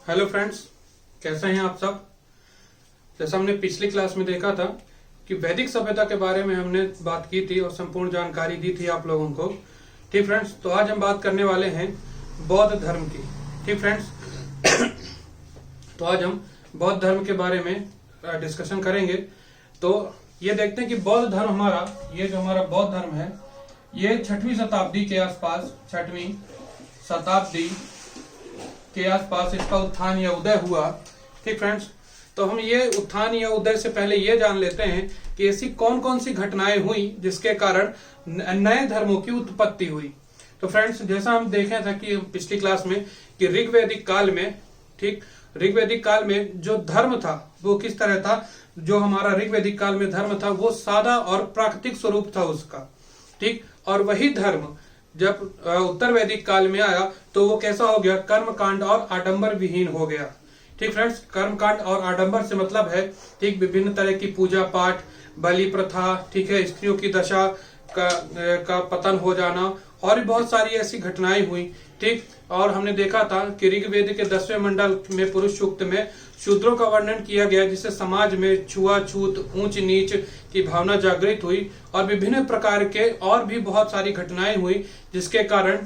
Hello friends, कैसे हैं आप सब। जैसा हमने पिछली क्लास में देखा था कि वैदिक सभ्यता के बारे में हमने बात की थी और संपूर्ण जानकारी दी थी आप लोगों को। ठीक फ्रेंड्स, तो आज हम बात करने वाले हैं बौद्ध धर्म की। ठीक फ्रेंड्स, तो आज हम बौद्ध धर्म के बारे में डिस्कशन करेंगे। तो ये देखते हैं कि बौद्ध धर्म हमारा, ये जो हमारा बौद्ध धर्म है, ये 6वीं शताब्दी के आसपास, 6वीं शताब्दी के आसपास इसका उत्थान या उदय हुआ। ठीक फ्रेंड्स, तो हम ये उत्थान या उदय से पहले ये जान लेते हैं कि ऐसी कौन कौन सी घटनाएं हुई जिसके कारण नए धर्मों की उत्पत्ति हुई। तो फ्रेंड्स, जैसा हम देखे था कि पिछली क्लास में कि ऋग्वैदिक काल में, ठीक, ऋग्वैदिक काल में जो धर्म था वो किस तरह था। जो हमारा ऋग्वैदिक काल में धर्म था वो सादा और प्राकृतिक स्वरूप था उसका। ठीक, और वही धर्म जब उत्तर वैदिक काल में आया तो वो कैसा हो गया, कर्मकांड और आडंबर विहीन हो गया। ठीक फ्रेंड्स, कर्मकांड और आडंबर से मतलब है ठीक विभिन्न तरह की पूजा पाठ, बलि प्रथा, ठीक है, स्त्रियों की दशा का पतन हो जाना और भी बहुत सारी ऐसी घटनाएं हुई। ठीक, और हमने देखा था कि ऋग्वेद के 10वें मंडल में पुरुष सूक्त में शूद्रों का वर्णन किया गया, जिससे समाज में छुआछूत, ऊंच नीच की भावना जागृत हुई और विभिन्न प्रकार के और भी बहुत सारी घटनाएं हुई, जिसके कारण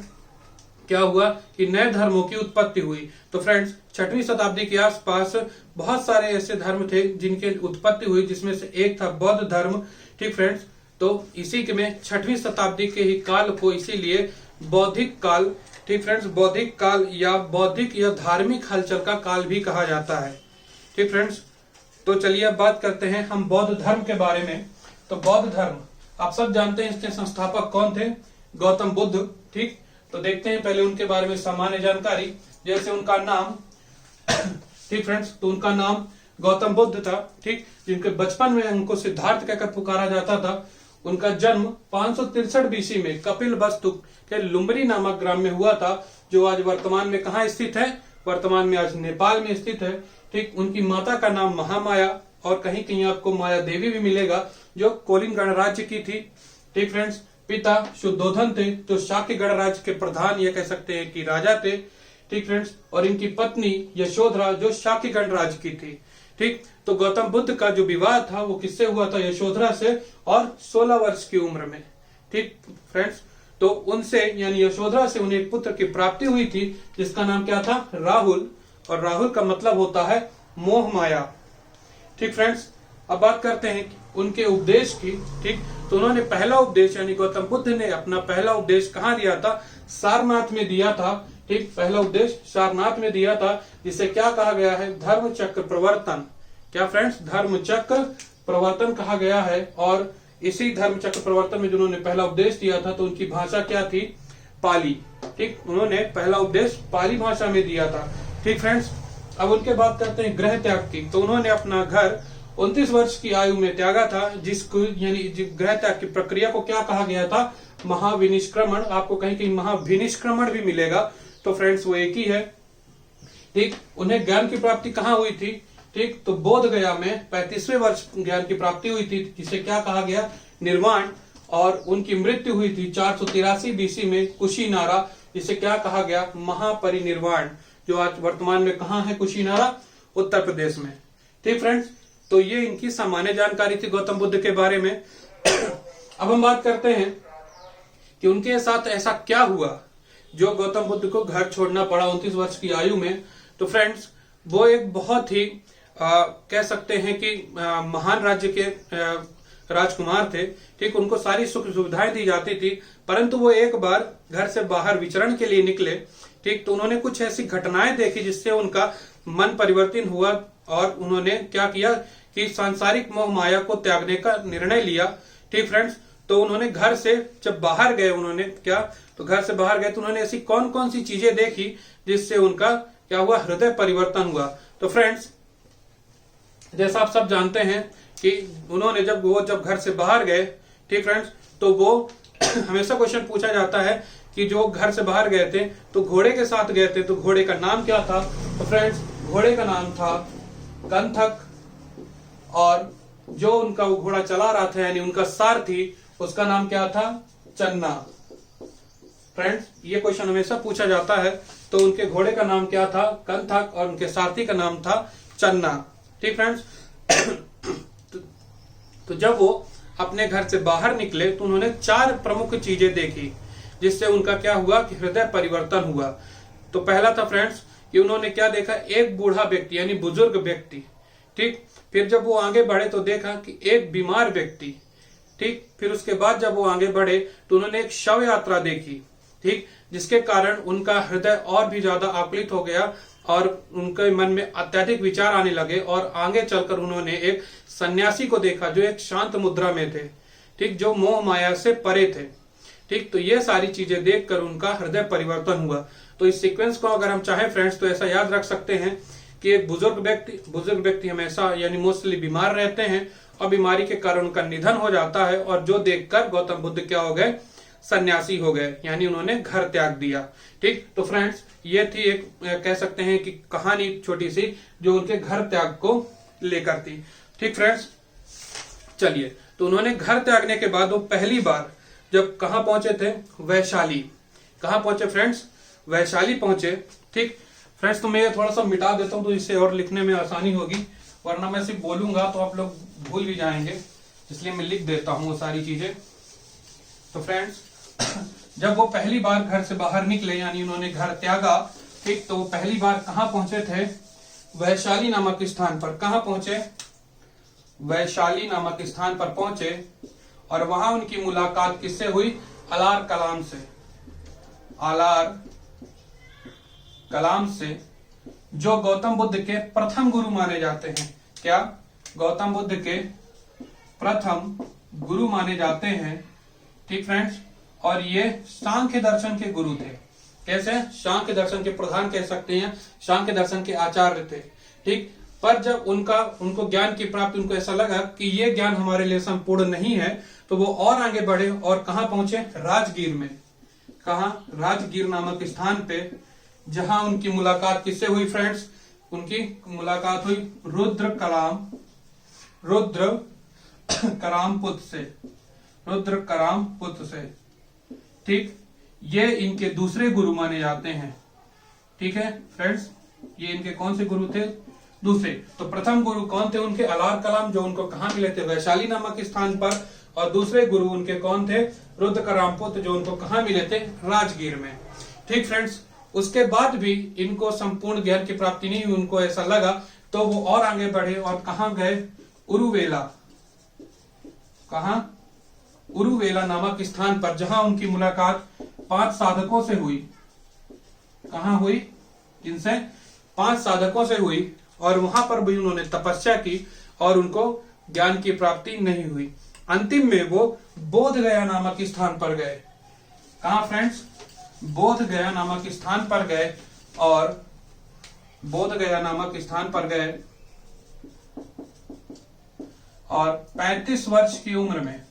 क्या हुआ कि नए धर्मों की उत्पत्ति हुई। तो फ्रेंड्स, 6वीं शताब्दी के आसपास बहुत सारे ऐसे धर्म थे जिनकी उत्पत्ति हुई, जिसमें से एक था बौद्ध धर्म। ठीक फ्रेंड्स, तो इसी के में 6वीं शताब्दी के ही काल को इसीलिए बौद्धिक काल, ठीक फ्रेंड्स, बौद्धिक काल या बौद्धिक या धार्मिक हलचल का काल भी कहा जाता है। ठीक फ्रेंड्स, तो चलिए अब बात करते हैं हम बौद्ध धर्म के बारे में। तो बौद्ध धर्म आप सब जानते हैं, इसके संस्थापक कौन थे, गौतम बुद्ध। ठीक, तो देखते हैं पहले उनके बारे में सामान्य जानकारी। जैसे उनका नाम, ठीक फ्रेंड्स, तो उनका नाम गौतम बुद्ध था। ठीक, जिनके बचपन में उनको सिद्धार्थ कहकर पुकारा जाता था। उनका जन्म 563 बीसी में कपिल वस्तु के लुम्बनी नामक ग्राम में हुआ था, जो आज वर्तमान में कहाँ स्थित है, वर्तमान में आज नेपाल में स्थित है। ठीक, उनकी माता का नाम महामाया और कहीं कहीं आपको माया देवी भी मिलेगा, जो कोलिन गणराज्य की थी। ठीक फ्रेंड्स, पिता शुद्धोधन थे, तो शाक्य गणराज्य के प्रधान ये कह सकते हैं कि राजा थे। ठीक फ्रेंड्स, और इनकी पत्नी यशोधरा जो शाक्य गणराज्य की थी। ठीक, तो गौतम बुद्ध का जो विवाह था वो किससे हुआ था, यशोधरा से, और 16 वर्ष की उम्र में। ठीक फ्रेंड्स, तो उनसे यानी यशोधरा से उन्हें एक पुत्र की प्राप्ति हुई थी, जिसका नाम क्या था, राहुल। और राहुल का मतलब होता है मोह माया। ठीक फ्रेंड्स, अब बात करते हैं उनके उपदेश की। ठीक, तो उन्होंने पहला उपदेश यानी गौतम बुद्ध ने अपना पहला उपदेश कहाँ दिया था, सारनाथ में दिया था। ठीक, पहला उपदेश सारनाथ में दिया था, जिसे क्या कहा गया है, धर्म चक्र प्रवर्तन। क्या फ्रेंड्स, धर्म चक्र प्रवर्तन कहा गया है। और इसी धर्म चक्र प्रवर्तन में जिन्होंने पहला उपदेश दिया था, तो उनकी भाषा क्या थी, पाली। ठीक, उन्होंने पहला उपदेश पाली भाषा में दिया था। ठीक फ्रेंड्स, अब उनके बात करते हैं गृह त्याग की। तो उन्होंने अपना घर 29 वर्ष की आयु में त्यागा था, जिसको यानी गृह त्याग की प्रक्रिया को क्या कहा गया था, महाविनिष्क्रमण। आपको कहीं कहीं महाभिनिष्क्रमण भी मिलेगा, तो फ्रेंड्स वो एक ही है। ठीक, उन्हें ज्ञान की प्राप्ति कहाँ हुई थी, ठीक, तो बोध गया में 35वें वर्ष ज्ञान की प्राप्ति हुई थी, जिसे क्या कहा गया, निर्वाण। और उनकी मृत्यु हुई थी 483 बीसी में कुशीनारा, जिसे क्या कहा गया, महापरिनिर्वाण, जो आज वर्तमान में कहाँ है, कुशीनारा, उत्तर प्रदेश में। ठीक फ्रेंड्स, तो ये इनकी सामान्य जानकारी थी गौतम बुद्ध के बारे में। अब हम बात करते हैं कि उनके साथ ऐसा क्या हुआ जो गौतम बुद्ध को घर छोड़ना पड़ा 29 वर्ष की आयु में। तो फ्रेंड्स, वो एक बहुत ही कह सकते हैं कि महान राज्य के राजकुमार थे। ठीक, उनको सारी सुख सुविधाएं दी जाती थी, परंतु वो एक बार घर से बाहर विचरण के लिए निकले। ठीक, तो उन्होंने कुछ ऐसी घटनाएं देखी जिससे उनका मन परिवर्तन हुआ और उन्होंने क्या किया कि सांसारिक मोह माया को त्यागने का निर्णय लिया। ठीक फ्रेंड्स, तो उन्होंने घर से जब बाहर गए, उन्होंने क्या, तो घर से बाहर गए तो उन्होंने ऐसी कौन कौन सी चीजें देखी जिससे उनका क्या हुआ, हृदय परिवर्तन हुआ। तो फ्रेंड्स, जैसा आप सब जानते हैं कि उन्होंने जब घर से बाहर गए, ठीक फ्रेंड्स, तो वो हमेशा क्वेश्चन पूछा जाता है कि जो घर से बाहर गए थे तो घोड़े के साथ गए थे, तो घोड़े का नाम क्या था। तो फ्रेंड्स, घोड़े का नाम था कंथक, और जो उनका वो घोड़ा चला रहा था यानी उनका सारथी, उसका नाम क्या था, चन्ना। फ्रेंड्स ये क्वेश्चन हमेशा पूछा जाता है। तो उनके घोड़े का नाम क्या था? कंथक, और उनके सारथी का नाम था चन्ना। ठीक फ्रेंड्स। तो जब वो अपने घर से बाहर निकले तो उन्होंने 4 प्रमुख चीजें देखी जिससे उनका क्या हुआ कि हृदय परिवर्तन हुआ। तो पहला था फ्रेंड्स कि उन्होंने क्या देखा? एक बूढ़ा व्यक्ति यानी बुजुर्ग व्यक्ति। ठीक। फिर जब वो आगे बढ़े तो देखा कि एक बीमार व्यक्ति। ठीक। फिर उसके बाद जब वो आगे बढ़े तो उन्होंने एक शव यात्रा देखी। ठीक। जिसके कारण उनका हृदय और भी ज्यादा आकुलित हो गया और उनके मन में अत्यधिक विचार आने लगे और आगे चलकर उन्होंने एक सन्यासी को देखा जो एक शांत मुद्रा में थे। ठीक। जो मोह माया से परे थे। ठीक। तो ये सारी चीजें देखकर उनका हृदय परिवर्तन हुआ। तो इस सीक्वेंस को अगर हम चाहें फ्रेंड्स तो ऐसा याद रख सकते हैं कि एक बुजुर्ग व्यक्ति हमेशा यानी मोस्टली बीमार रहते हैं और बीमारी के कारण उनका निधन हो जाता है, और जो देखकर गौतम बुद्ध क्या हो गए? सन्यासी हो गए, यानी उन्होंने घर त्याग दिया। ठीक। तो फ्रेंड्स ये थी एक कह सकते हैं कि कहानी छोटी सी जो उनके घर त्याग को लेकर थी। ठीक फ्रेंड्स। चलिए, तो उन्होंने घर त्यागने के बाद वो पहली बार जब कहां पहुंचे थे? वैशाली। कहां पहुंचे फ्रेंड्स? वैशाली पहुंचे। ठीक फ्रेंड्स। तो मैं ये थोड़ा सा मिटा देता हूं तो इससे और लिखने में आसानी होगी, वरना मैं सिर्फ बोलूंगा तो आप लोग भूल भी जाएंगे, इसलिए मैं लिख देता हूं वो सारी चीजें। तो फ्रेंड्स जब वो पहली बार घर से बाहर निकले यानी उन्होंने घर त्यागा। ठीक। तो वो पहली बार कहां पहुंचे थे? वैशाली नामक स्थान पर। कहां पहुंचे? वैशाली नामक स्थान पर पहुंचे, और वहां उनकी मुलाकात किससे हुई? अलार कलाम से। अलार कलाम से, जो गौतम बुद्ध के प्रथम गुरु माने जाते हैं। क्या? गौतम बुद्ध के प्रथम गुरु माने जाते हैं। ठीक फ्रेंड्स। और ये सांख्य दर्शन के गुरु थे। कैसे? सांख्य दर्शन के प्रधान कह सकते हैं, सांख्य दर्शन के आचार्य थे। ठीक। पर जब उनको ज्ञान की प्राप्ति, उनको ऐसा लगा कि ये ज्ञान हमारे लिए संपूर्ण नहीं है, तो वो और आगे बढ़े और कहां पहुंचे? राजगीर में। कहां? राजगीर नामक स्थान पे, जहां उनकी मुलाकात किससे हुई फ्रेंड्स? उनकी मुलाकात हुई रुद्र कराम पुत्र से। ठीक। ये इनके दूसरे गुरु माने जाते हैं। ठीक है फ्रेंड्स। ये इनके कौन से गुरु थे? दूसरे। तो प्रथम गुरु कौन थे उनके? अलार कलाम, जो उनको कहां मिले थे? वैशाली नामक स्थान पर। और दूसरे गुरु उनके कौन थे? रुद्र कराम पुत्र, जो उनको कहां मिले थे? राजगीर में। ठीक फ्रेंड्स। उसके बाद भी इनको संपूर्ण ज्ञान की प्राप्ति नहीं हुई, उनको ऐसा लगा, तो वो और आगे बढ़े और कहां गए? उरुवेला। कहां? उरुवेला नामक स्थान पर, जहां उनकी मुलाकात 5 साधकों से हुई। कहां हुई? इनसे 5 साधकों से हुई, और वहां पर भी उन्होंने तपस्या की और उनको ज्ञान की प्राप्ति नहीं हुई। अंतिम में वो बोध गया नामक स्थान पर गए। कहां फ्रेंड्स? बोध गया नामक स्थान पर गए, और बोध गया नामक स्थान पर गए, और 35 वर्ष की उम्र में,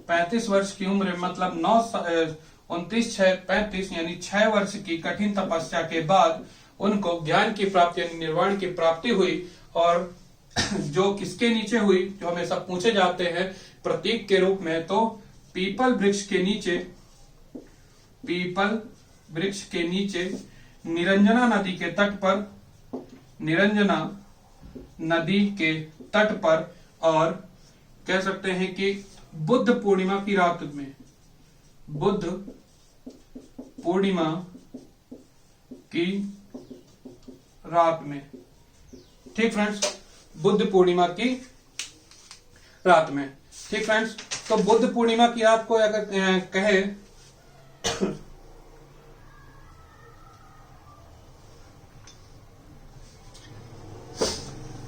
35 वर्ष की उम्र मतलब 29, 6, 35 यानी 6 वर्ष की कठिन तपस्या के बाद उनको ज्ञान की प्राप्ति यानी निर्वाण की प्राप्ति हुई। और जो किसके नीचे हुई? जो हमेशा पूछे जाते हैं प्रतीक के रूप में, तो पीपल वृक्ष के नीचे, पीपल वृक्ष के नीचे निरंजना नदी के तट पर, निरंजना नदी के तट पर, और कह सकते हैं कि बुद्ध पूर्णिमा की रात में, बुद्ध पूर्णिमा की रात में। ठीक फ्रेंड्स। बुद्ध पूर्णिमा की रात में। ठीक फ्रेंड्स। तो बुद्ध पूर्णिमा की रात को अगर कहे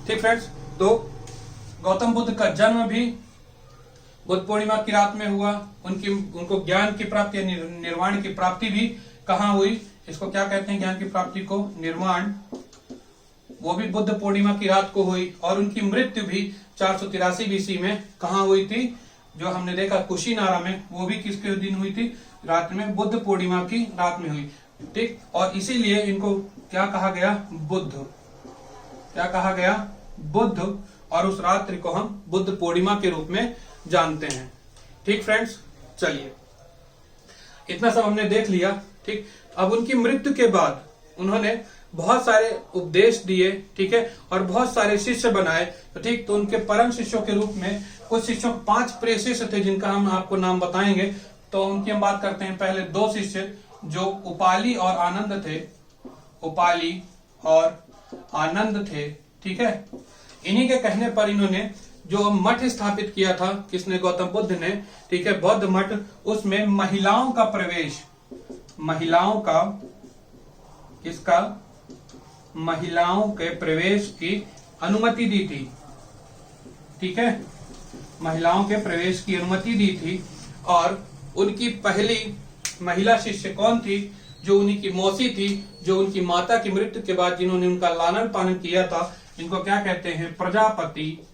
ठीक फ्रेंड्स। तो गौतम बुद्ध का जन्म भी बुद्ध पूर्णिमा की रात में हुआ। उनको ज्ञान की प्राप्ति निर्वाण की प्राप्ति भी कहां हुई? इसको क्या कहते हैं? ज्ञान की प्राप्ति को निर्वाण। वो भी बुद्ध पूर्णिमा की रात को हुई। और उनकी मृत्यु भी 483 BC में कहां हुई थी? जो हमने देखा कुशीनारा में, वो भी किसके दिन हुई थी? रात में, बुद्ध पूर्णिमा की रात में हुई। ठीक। और इसीलिए इनको क्या कहा गया? बुद्ध। क्या कहा गया? बुद्ध। और उस रात्रि को हम बुद्ध पूर्णिमा के रूप में जानते हैं। ठीक फ्रेंड्स। चलिए इतना सब हमने देख लिया। ठीक, अब उनकी मृत्यु के बाद उन्होंने बहुत सारे उपदेश दिए, ठीक है, और बहुत सारे शिष्य बनाए। तो ठीक, तो उनके परम शिष्यों के रूप में कुछ शिष्यों 5 प्रिय शिष्य थे जिनका हम आपको नाम बताएंगे। तो उनकी हम बात करते हैं। पहले 2 शिष्य जो उपाली और आनंद थे, उपाली और आनंद थे, ठीक है। इन्हीं के कहने पर इन्होंने जो मठ स्थापित किया था, किसने? गौतम बुद्ध ने, ठीक है, बौद्ध मठ। उसमें महिलाओं का प्रवेश, महिलाओं का, किसका? महिलाओं के प्रवेश की अनुमति दी थी, ठीक है, महिलाओं के प्रवेश की अनुमति दी थी। और उनकी पहली महिला शिष्य कौन थी? जो उन्हीं की मौसी थी, जो उनकी माता की मृत्यु के बाद जिन्होंने उनका लालन पालन किया था। इनको क्या कहते हैं? प्रजापति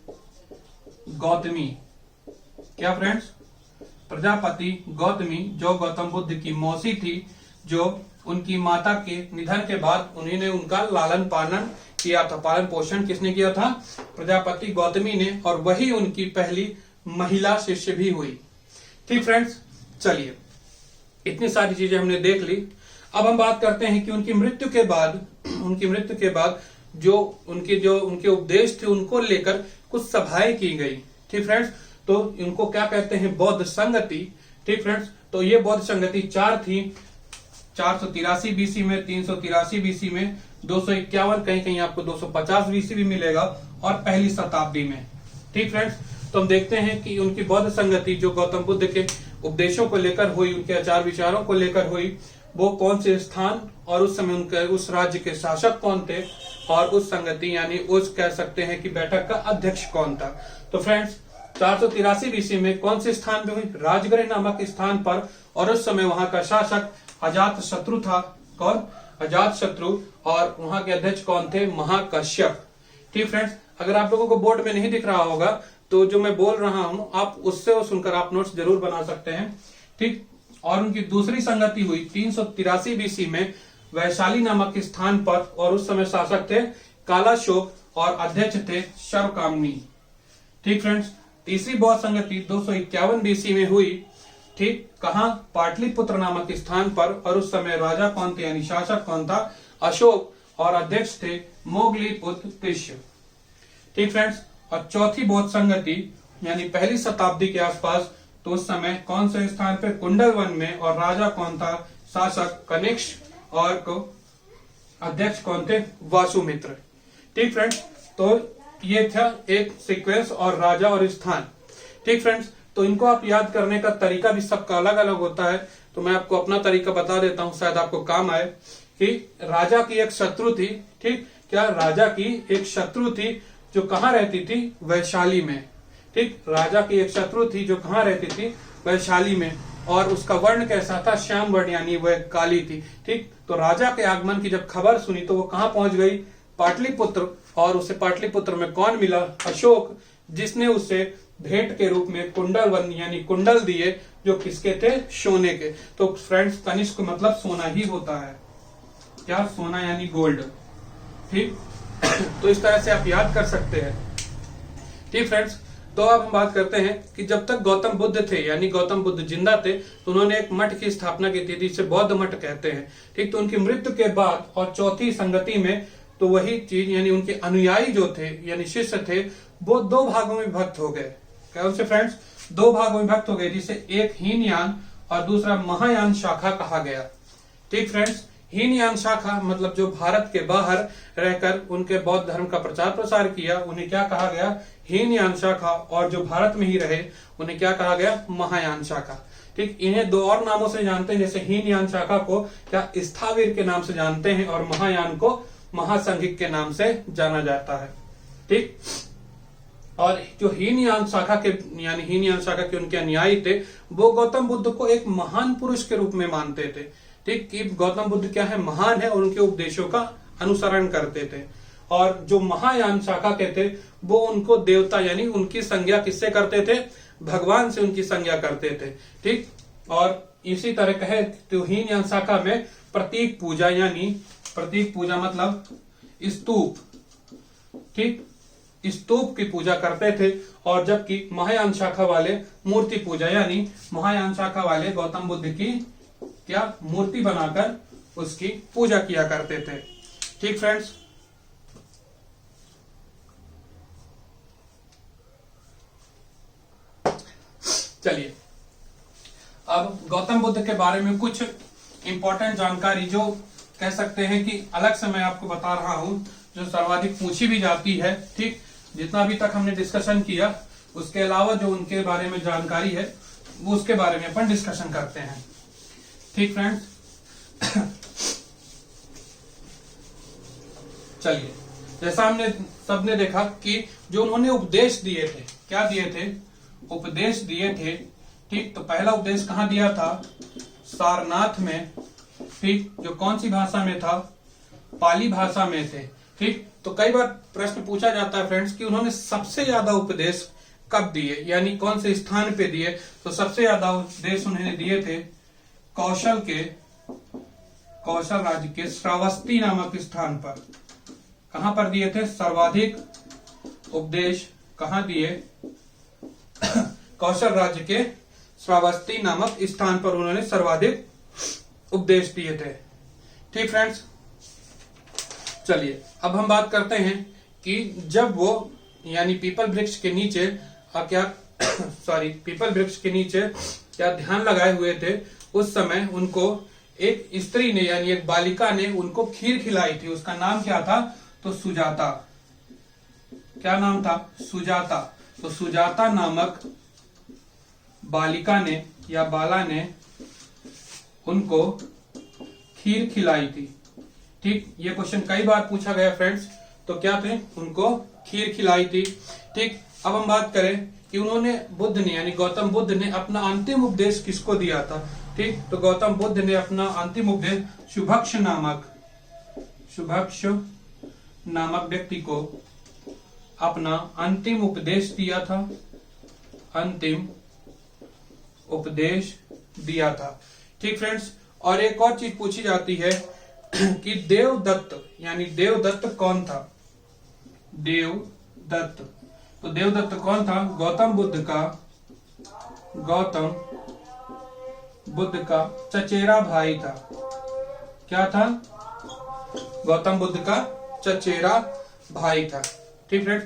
गौतमी। क्या फ्रेंड्स? प्रजापति गौतमी, जो गौतम बुद्ध की मौसी थी, जो उनकी माता के निधन के बाद उन्होंने उनका लालन पालन किया था। पालन पोषण किसने किया था? प्रजापति गौतमी ने। और वही उनकी पहली महिला शिष्य भी हुई। ठीक फ्रेंड्स, चलिए इतनी सारी चीजें हमने देख ली। अब हम बात करते हैं कि उनकी मृत्यु के बाद जो उनके उपदेश थे उनको लेकर कुछ सभाएं की गई। ठीक फ्रेंड्स, तो इनको क्या कहते हैं? बौद्ध संगति। ठीक फ्रेंड्स, तो ये बौद्ध संगति 4 थी। 483 बीसी में, 383 बीसी में, 251, कहीं कहीं आपको 250 बीसी भी मिलेगा, और पहली शताब्दी में। ठीक फ्रेंड्स, तो हम देखते हैं कि उनकी बौद्ध संगति जो गौतम बुद्ध के उपदेशों को लेकर हुई, उनके आचार विचारों को लेकर हुई, वो कौन से स्थान और उस समय उनके उस राज्य के शासक कौन थे, और उस संगति यानी उस कह सकते हैं कि बैठक का अध्यक्ष कौन था। तो फ्रेंड्स, 483 बीसी में कौन से स्थान पे हुई? राजगृह नामक स्थान पर। और उस समय वहां का शासक अजात शत्रु था। कौन? अजात शत्रु। और वहां के अध्यक्ष कौन थे? महाकश्यप। ठीक फ्रेंड्स, अगर आप लोगों को बोर्ड में नहीं दिख रहा होगा तो जो मैं बोल रहा हूं आप उससे सुनकर आप नोट्स जरूर बना सकते हैं। ठीक, और उनकी दूसरी संगति हुई 383 बीसी में वैशाली नामक स्थान पर। और उस समय शासक थे कालाशोक और अध्यक्ष थे शर्वकामनी। ठीक फ्रेंड्स, तीसरी बौद्ध संगति 251 बीसी में हुई। ठीक, कहां? पाटलिपुत्र नामक स्थान पर। और उस समय राजा कौन थे यानी शासक कौन था? अशोक। और अध्यक्ष थे मोगलीपुत्र कृष्ण। ठीक फ्रेंड्स, और चौथी बौद्ध संगति यानी पहली शताब्दी के आसपास, तो उस समय कौन से स्थान पे? कुंडल वन में। और राजा कौन था? शासक कनिष्क। और को अध्यक्ष कौन थे? वासुमित्र। ठीक फ्रेंड्स, तो ये था एक सीक्वेंस और राजा और स्थान। ठीक फ्रेंड्स, तो इनको आप याद करने का तरीका भी सबका अलग अलग होता है। तो मैं आपको अपना तरीका बता देता हूं, शायद आपको काम आए। कि राजा की एक शत्रु थी। ठीक, क्या? राजा की एक शत्रु थी जो कहां रहती थी? वैशाली में। ठीक, राजा की एक शत्रु थी जो कहां रहती थी? वैशाली में। और उसका वर्ण कैसा था? श्याम वर्ण, यानी वह काली थी। ठीक, तो राजा के आगमन की जब खबर सुनी तो वो कहां पहुंच गई? पाटलिपुत्र। और उसे पाटलिपुत्र में कौन मिला? अशोक, जिसने उसे भेंट के रूप में कुंडल वन यानी कुंडल दिए, जो किसके थे? सोने के। तो फ्रेंड्स, कनिष्क मतलब सोना ही होता है। क्या? सोना यानी गोल्ड। ठीक, तो इस तरह से आप याद कर सकते हैं। ठीक फ्रेंड्स, तो अब हम बात करते हैं कि जब तक गौतम बुद्ध थे यानी गौतम बुद्ध जिंदा थे तो उन्होंने एक मठ की स्थापना की थी जिसे बौद्ध मठ कहते हैं। ठीक, तो उनकी मृत्यु के बाद और चौथी संगति में तो वही चीज यानी उनके अनुयायी जो थे यानी शिष्य थे वो 2 भागों में विभक्त हो गए। कौन से फ्रेंड्स? 2 भागों में विभक्त हो गए, जिसे एक हीनयान और दूसरा महायान शाखा कहा गया। ठीक फ्रेंड्स, हीनयान शाखा मतलब जो भारत के बाहर रहकर उनके बौद्ध धर्म का प्रचार प्रसार किया, उन्हें क्या कहा गया? हीनयान शाखा। और जो भारत में ही रहे उन्हें क्या कहा गया? महायान शाखा। ठीक, इन्हें 2 और नामों से जानते हैं। जैसे हीनयान शाखा को क्या स्थाविर के नाम से जानते हैं और महायान को महासंघिक के नाम से जाना जाता है। ठीक, और जो हीनयान शाखा के यानी हीनयान शाखा के उनके अनुयायी थे वो गौतम बुद्ध को एक महान पुरुष के रूप में मानते थे। ठीक, कि गौतम बुद्ध क्या है? महान है और उनके उपदेशों का अनुसरण करते थे। और जो महायान शाखा के थे वो उनको देवता यानी उनकी संज्ञा किससे करते थे? भगवान से उनकी संज्ञा करते थे। ठीक, और इसी तरह कहे तो हीनयान शाखा में प्रतीक पूजा यानी प्रतीक पूजा मतलब स्तूप। ठीक, स्तूप की पूजा करते थे। और जबकि महायान शाखा वाले मूर्ति पूजा यानी महायान शाखा वाले गौतम बुद्ध की क्या मूर्ति बनाकर उसकी पूजा किया करते थे। ठीक फ्रेंड्स, चलिए अब गौतम बुद्ध के बारे में कुछ इंपॉर्टेंट जानकारी जो कह सकते हैं कि अलग से मैं आपको बता रहा हूं, जो सर्वाधिक पूछी भी जाती है। ठीक, जितना अभी तक हमने डिस्कशन किया उसके अलावा जो उनके बारे में जानकारी है वो उसके बारे में अपन डिस्कशन करते हैं। ठीक फ्रेंड्स, चलिए जैसा हमने सबने देखा कि जो उन्होंने उपदेश दिए थे, क्या दिए थे, उपदेश दिए थे। ठीक, तो पहला उपदेश कहाँ दिया था, सारनाथ में। ठीक, जो कौन सी भाषा में था, पाली भाषा में थे। ठीक, तो कई बार प्रश्न पूछा जाता है फ्रेंड्स कि उन्होंने सबसे ज्यादा उपदेश कब दिए, यानी कौन से स्थान पे दिए। तो सबसे ज्यादा उपदेश उन्होंने दिए थे कौशल राज्य के श्रावस्ती नामक स्थान पर। कहां पर दिए थे, सर्वाधिक उपदेश कहां दिए, कौशल राज्य के श्रावस्ती नामक स्थान पर उन्होंने सर्वाधिक उपदेश दिए थे। ठीक फ्रेंड्स, चलिए अब हम बात करते हैं कि जब वो यानी पीपल वृक्ष के नीचे पीपल वृक्ष के नीचे क्या ध्यान लगाए हुए थे, उस समय उनको एक स्त्री ने यानी एक बालिका ने उनको खीर खिलाई थी। उसका नाम क्या था, तो सुजाता। क्या नाम था, सुजाता। तो सुजाता नामक बालिका ने या बाला ने उनको खीर खिलाई थी। ठीक, ये क्वेश्चन कई बार पूछा गया फ्रेंड्स। तो क्या थे, उनको खीर खिलाई थी। ठीक, अब हम बात करें कि उन्होंने बुद्ध ने यानी गौतम बुद्ध ने अपना अंतिम उपदेश किसको दिया था। ठीक, तो गौतम बुद्ध ने अपना अंतिम उपदेश शुभक्ष नामक व्यक्ति को अपना अंतिम उपदेश दिया था, अंतिम उपदेश दिया था। ठीक फ्रेंड्स, और एक और चीज पूछी जाती है कि देवदत्त यानी देवदत्त कौन था, देवदत्त। तो देवदत्त कौन था, गौतम बुद्ध का चचेरा भाई था। क्या था, गौतम बुद्ध का चचेरा भाई था। ठीक फ्रेंड,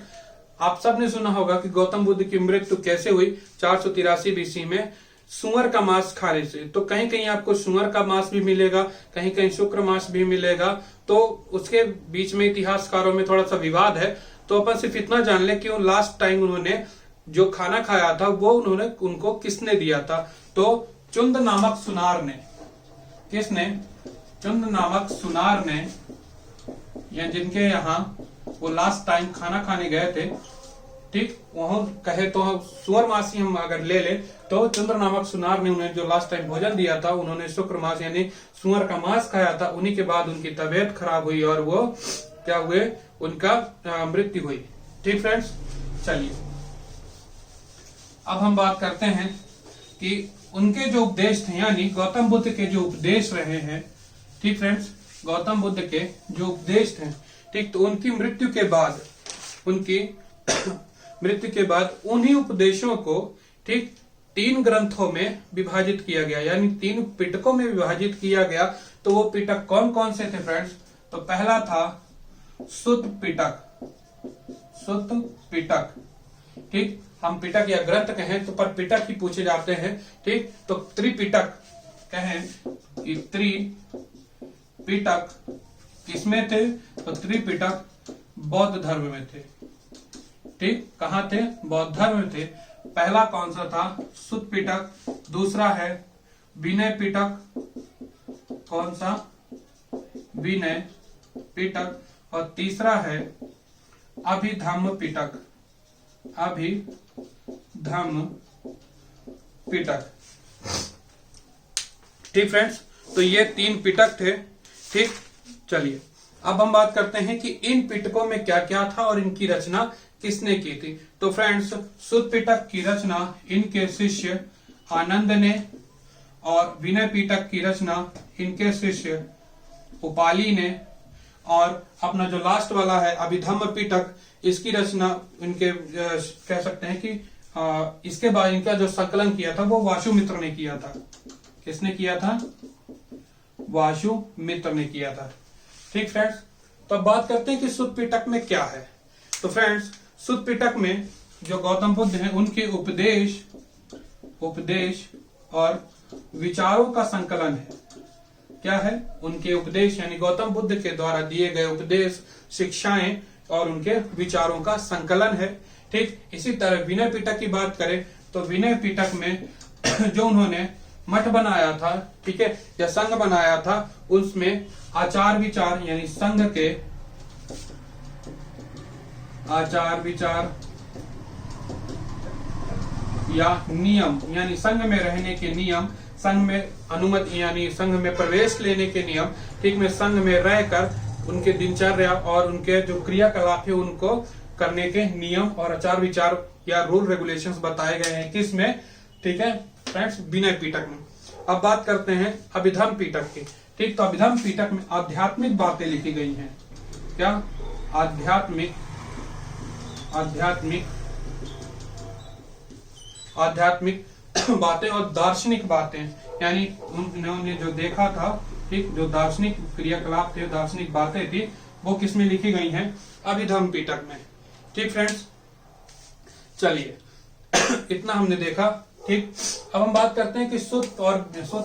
आप सबने सुना होगा कि गौतम बुद्ध की मृत्यु कैसे हुई, 483 बीसी में सुअर का मांस खाने से। तो कहीं कहीं आपको सुअर का मांस भी मिलेगा, कहीं कहीं शुक्र मांस भी मिलेगा। तो उसके बीच में इतिहासकारों में थोड़ा सा विवाद है। तो अपन सिर्फ इतना जान ले कि लास्ट टाइम उन्होंने जो खाना खाया था वो उन्होंने उनको किसने दिया था, तो चुंद नामक सुनार ने। किसने, चुंद नामक सुनार ने, या जिनके यहाँ वो लास्ट टाइम खाना खाने गए थे। ठीक, वहां कहे तो सुअर मांस ही हम अगर ले ले तो चंद्र नामक सुनार ने उन्हें जो लास्ट टाइम भोजन दिया था, उन्होंने शुक्र मांस यानी सुअर का मांस खाया था। उन्हीं के बाद उनकी तबीयत खराब हुई और वो क्या हुए, उनका मृत्यु हुई। ठीक फ्रेंड्स, चलिए अब हम बात करते हैं कि उनके जो उपदेश थे यानी गौतम बुद्ध के जो उपदेश रहे हैं। ठीक फ्रेंड्स, गौतम बुद्ध के जो उपदेश थे, ठीक, तो उनकी मृत्यु के बाद उन्हीं उपदेशों को ठीक 3 ग्रंथों में विभाजित किया गया, यानी 3 पिटकों में विभाजित किया गया। तो वो पिटक कौन कौन से थे फ्रेंड्स, तो पहला था सुत्त पिटक। ठीक, हम पिटक या ग्रंथ कहें तो पर पिटक ही पूछे जाते हैं। ठीक, तो त्रिपिटक कहें कि त्रिपिटक किसमें थे, तो त्रिपिटक बौद्ध धर्म में थे। ठीक, कहां थे, बौद्ध धर्म में थे। पहला कौन सा था, सुत्त पिटक। दूसरा है विनय पिटक। कौन सा, विनय पिटक। और तीसरा है अभिधम्म पिटक। ठीक फ्रेंड्स, तो ये 3 पिटक थे। ठीक, चलिए अब हम बात करते हैं कि इन पिटकों में क्या क्या था और इनकी रचना किसने की थी। तो फ्रेंड्स, सुत्त पिटक की रचना इनके शिष्य आनंद ने, और विनय पिटक की रचना इनके शिष्य उपाली ने, और अपना जो लास्ट वाला है अभिधम्म पिटक, इसकी रचना इनके कह सकते हैं कि इसके बाद इनका जो संकलन किया था वो वासुमित्र ने किया था। किसने किया था? वाशुमित्र ने किया था। ठीक फ्रेंड्स, तो अब बात करते हैं कि सुत्त पिटक में क्या है। तो फ्रेंड्स, सुत्त पिटक में जो गौतम बुद्ध हैं उनके उपदेश और विचारों का संकलन है। क्या है? उनके उपदेश यानी गौतम बुद्ध के द्वारा दिए गए उपदेश, शिक्षाएं और उनके विचारों का संकलन है। ठीक, इसी तरह विनय पिटक की बात करें तो विनय पिटक में जो उन्होंने मठ बनाया था, ठीक है, या संघ बनाया था, उसमें आचार विचार यानी संघ के आचार विचार या नियम यानी संघ में रहने के नियम, संघ में अनुमति यानी संघ में प्रवेश लेने के नियम, ठीक, में संघ में रहकर उनके दिनचर्या और उनके जो क्रियाकलाप है उनको करने के नियम और आचार विचार या रूल रेगुलेशंस बताए गए हैं। किसमें? ठीक है फ्रेंड्स, विनय पिटक में। अब बात करते हैं अभिधम पिटक की। ठीक, तो अभिधम पिटक में आध्यात्मिक बातें लिखी गई हैं। क्या? आध्यात्मिक बातें और दार्शनिक बातें, यानी उन्होंने जो देखा था, ठीक, जो दार्शनिक क्रियाकलाप थे, दार्शनिक बातें थी, वो किसमें लिखी गई हैं? अभिधम पिटक में। ठीक फ्रेंड्स, चलिए इतना हमने देखा। ठीक, अब हम बात करते हैं कि सुत्त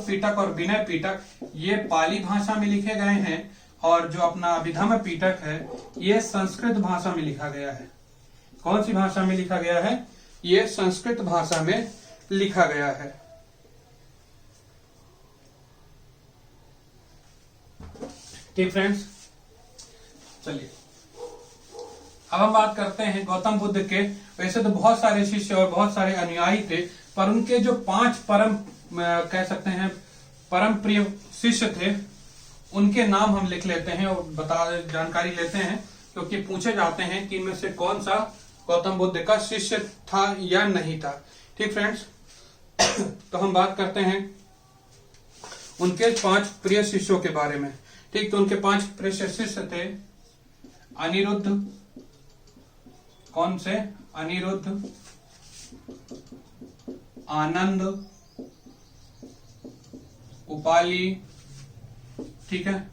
पिटक और विनय पिटक ये पाली भाषा में लिखे गए हैं और जो अपना अभिधम पिटक है ये संस्कृत भाषा में लिखा गया है। कौन सी भाषा में लिखा गया है? ये संस्कृत भाषा में लिखा गया है। ठीक फ्रेंड्स, चलिए अब हम बात करते हैं गौतम बुद्ध के। वैसे तो बहुत सारे शिष्य और बहुत सारे अनुयायी थे, पर उनके जो 5 परम कह सकते हैं परम प्रिय शिष्य थे, उनके नाम हम लिख लेते हैं और जानकारी लेते हैं, क्योंकि पूछे जाते हैं कि इनमें से कौन सा गौतम बुद्ध का शिष्य था या नहीं था। ठीक फ्रेंड्स, तो हम बात करते हैं उनके 5 प्रिय शिष्यों के बारे में। ठीक, तो उनके 5 प्रिय शिष्य थे अनिरुद्ध। कौन से? अनिरुद्ध, आनंद, उपाली, ठीक है,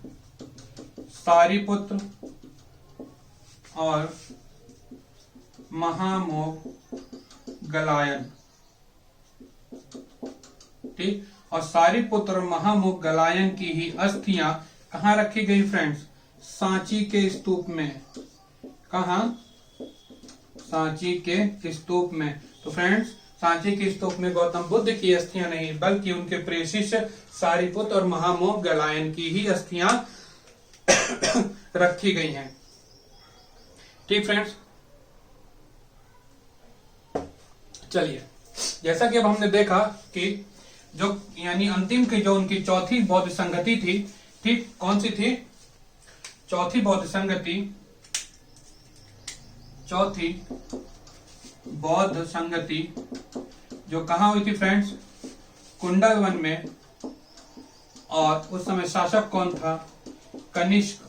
सारिपुत्र और महामोगलायन। ठीक, और सारिपुत्र और महामोगलायन की ही अस्थियां कहाँ रखी गई फ्रेंड्स? सांची के स्तूप में। कहाँ? सांची के स्तूप में। तो फ्रेंड्स, सांची के स्तूप में गौतम बुद्ध की अस्थियां नहीं, बल्कि उनके प्रिय शिष्य सारिपुत्र और महामोगलायन की ही अस्थियां रखी गई हैं। ठीक फ्रेंड्स, चलिए, जैसा कि अब हमने देखा कि जो यानी अंतिम की जो उनकी चौथी बौद्ध संगति थी, ठीक, कौन सी थी? चौथी बौद्ध संगति जो कहाँ हुई थी फ्रेंड्स? कुंडल वन में। और उस समय शासक कौन था? कनिष्क।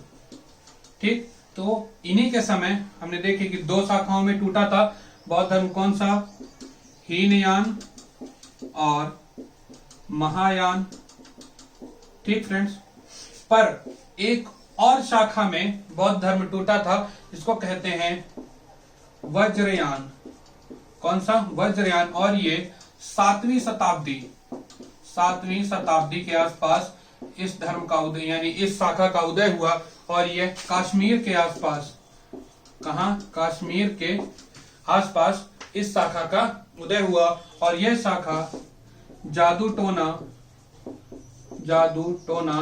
ठीक, तो इन्हीं के समय हमने देखे कि 2 शाखाओं में टूटा था बौद्ध धर्म। कौन सा? हीनयान और महायान। ठीक फ्रेंड्स, पर एक और शाखा में बौद्ध धर्म टूटा था जिसको कहते हैं वज्रयान। कौन सा? वज्रयान। और ये 7वीं शताब्दी के आसपास इस धर्म का उदय यानी इस शाखा का उदय हुआ। और ये कश्मीर के आसपास, कहा? कश्मीर के आसपास इस शाखा का उदय हुआ। और यह शाखा जादू टोना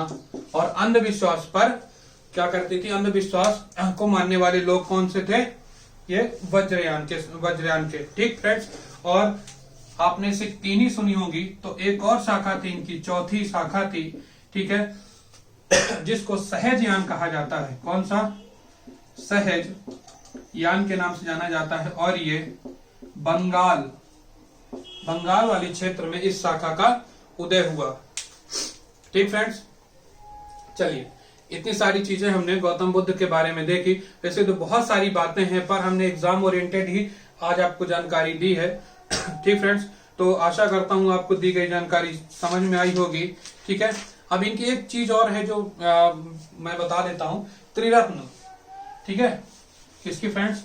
और अंधविश्वास पर क्या करती थी? अंधविश्वास को मानने वाले लोग कौन से थे? ये वज्रयान के। ठीक फ्रेंड्स, और आपने सिर्फ 3 ही सुनी होगी, तो एक और शाखा थी, इनकी चौथी शाखा थी, ठीक है, जिसको सहज यान कहा जाता है। कौन सा? सहज यान के नाम से जाना जाता है। और ये बंगाल वाले क्षेत्र में इस शाखा का उदय हुआ। ठीक फ्रेंड्स, चलिए, इतनी सारी चीजें हमने गौतम बुद्ध के बारे में देखी। वैसे तो बहुत सारी बातें हैं, पर हमने एग्जाम ओरिएंटेड ही आज आपको जानकारी दी है। ठीक फ्रेंड्स, तो आशा करता हूँ आपको दी गई जानकारी समझ में आई होगी। ठीक है, अब इनकी एक चीज और है जो मैं बता देता हूँ, त्रिरत्न। ठीक है, किसकी फ्रेंड्स?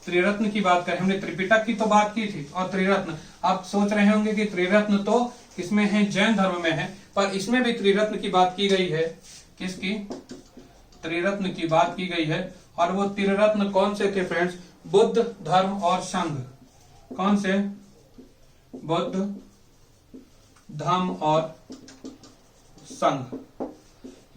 त्रिरत्न की बात करें, हमने त्रिपिटक की तो बात की थी, और त्रिरत्न, आप सोच रहे होंगे कि त्रिरत्न तो किसमें है? जैन धर्म में है, पर इसमें भी त्रिरत्न की बात की गई है। किसकी? त्रिरत्न की बात की गई है। और वो त्रिरत्न कौन से थे फ्रेंड्स? बुद्ध, धर्म और संघ। कौन से? बुद्ध, धर्म और संघ,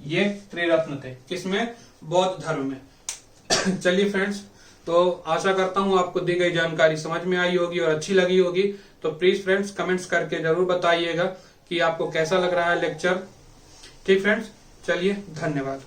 ये त्रिरत्न थे। किसमें? बौद्ध धर्म में। चलिए फ्रेंड्स, तो आशा करता हूं आपको दी गई जानकारी समझ में आई होगी और अच्छी लगी होगी। तो प्लीज फ्रेंड्स कमेंट्स करके जरूर बताइएगा कि आपको कैसा लग रहा है लेक्चर। ठीक फ्रेंड्स, चलिए धन्यवाद।